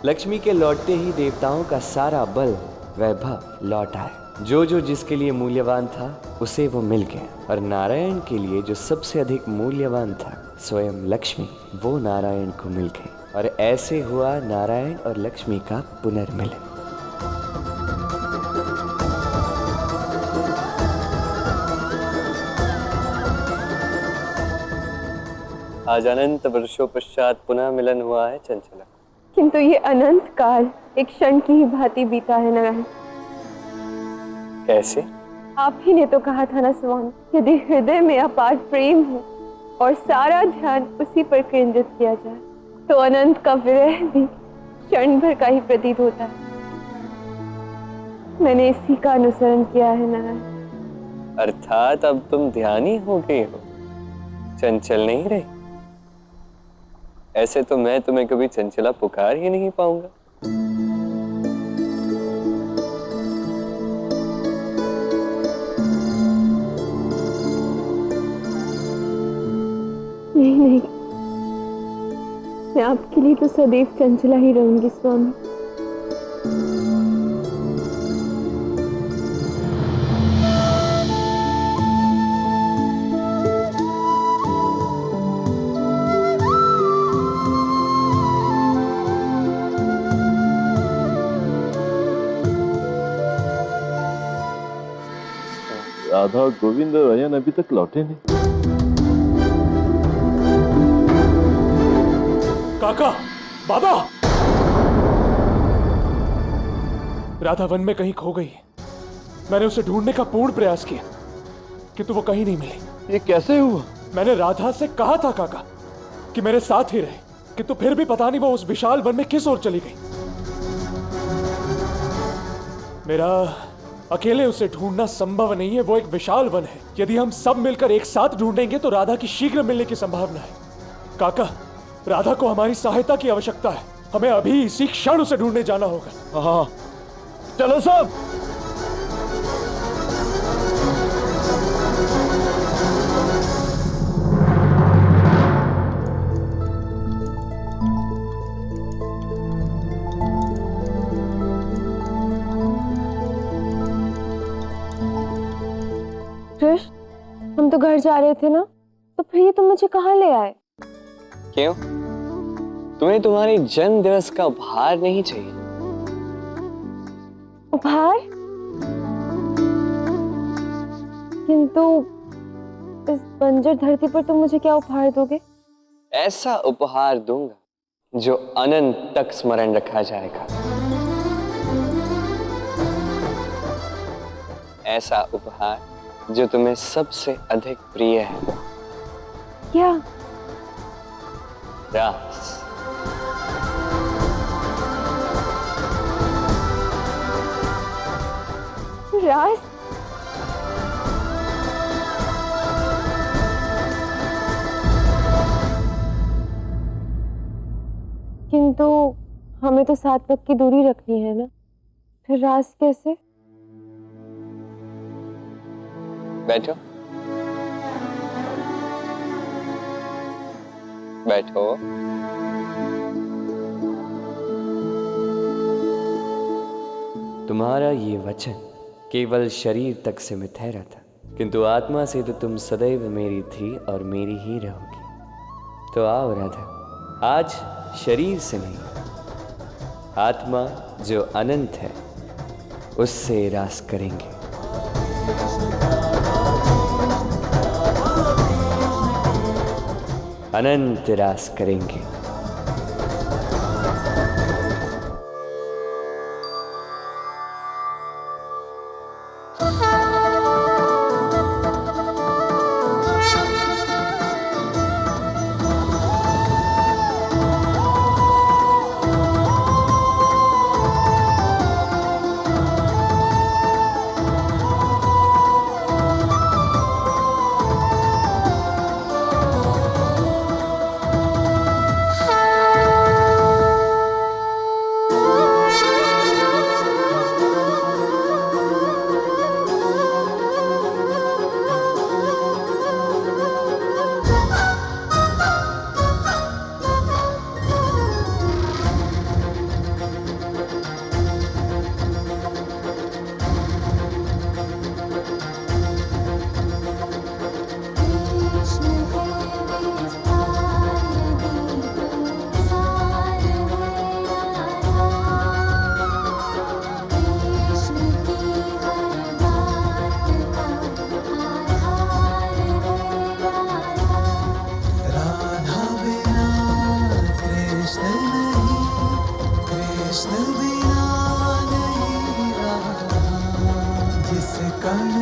लक्ष्मी के लौटते ही देवताओं का सारा बल वैभव लौट आए। जो जो जिसके लिए मूल्यवान था उसे वो मिल गया, और नारायण के लिए जो सबसे अधिक मूल्यवान था, स्वयं लक्ष्मी, वो नारायण को मिल गई। और ऐसे हुआ नारायण और लक्ष्मी का पुनर्मिलन। आज अनंत वर्षों पश्चात पुनः मिलन हुआ है चंचला। किंतु ये अनंत काल एक क्षण की ही भांति बीता है नारायण। कैसे? आप ही ने तो कहा था ना स्वामी, यदि हृदय में अपार प्रेम हो और सारा ध्यान उसी पर केंद्रित किया जाए तो अनंत का विरह भी क्षण भर का ही प्रतीत होता है। मैंने इसी का अनुसरण किया है नारायण। अर्थात अब तुम ध्यानी हो गई हो, चंचल नहीं रही। ऐसे तो मैं तुम्हें कभी चंचला पुकार ही नहीं पाऊंगा। नहीं नहीं, मैं आपके लिए तो सदैव चंचला ही रहूंगी स्वामी। राधा और गोविंद और अयन अभी तक लौटे नहीं। काका, बाबा, राधा वन में कहीं खो गई है। मैंने उसे ढूंढने का पूर्ण प्रयास किया किंतु वो कहीं नहीं मिली। ये कैसे हुआ? मैंने राधा से कहा था काका कि मेरे साथ ही रहे, किंतु फिर भी पता नहीं वो उस विशाल वन में किस ओर चली गई। मेरा अकेले उसे ढूंढना संभव नहीं है। वो एक विशाल वन है। यदि हम सब मिलकर एक साथ ढूंढेंगे तो राधा की शीघ्र मिलने की संभावना है। काका, राधा को हमारी सहायता की आवश्यकता है। हमें अभी इसी क्षण उसे ढूंढने जाना होगा। हाँ, चलो सब। कृष्ण, हम तो घर जा रहे थे ना, तो फिर ये तुम मुझे कहाँ ले आए? क्यों? तुम्हें तुम्हारी जन्म दिवस का उपहार नहीं चाहिए? उपहार? किंतु इस बंजर धरती पर तुम मुझे क्या उपहार दोगे? ऐसा उपहार दूंगा जो अनंत तक स्मरण रखा जाएगा। ऐसा उपहार जो तुम्हें सबसे अधिक प्रिय है। क्या? रास। रास? किंतु हमें तो 7 गज की दूरी रखनी है ना, फिर रास कैसे? बैठो बैठो। तुम्हारा ये वचन केवल शरीर तक सीमित है राधा, किंतु आत्मा से तो तुम सदैव मेरी थी और मेरी ही रहोगी। तो आओ राधा, आज शरीर से नहीं, आत्मा जो अनंत है उससे रास करेंगे। अनंत रास करेंगे। कान्हा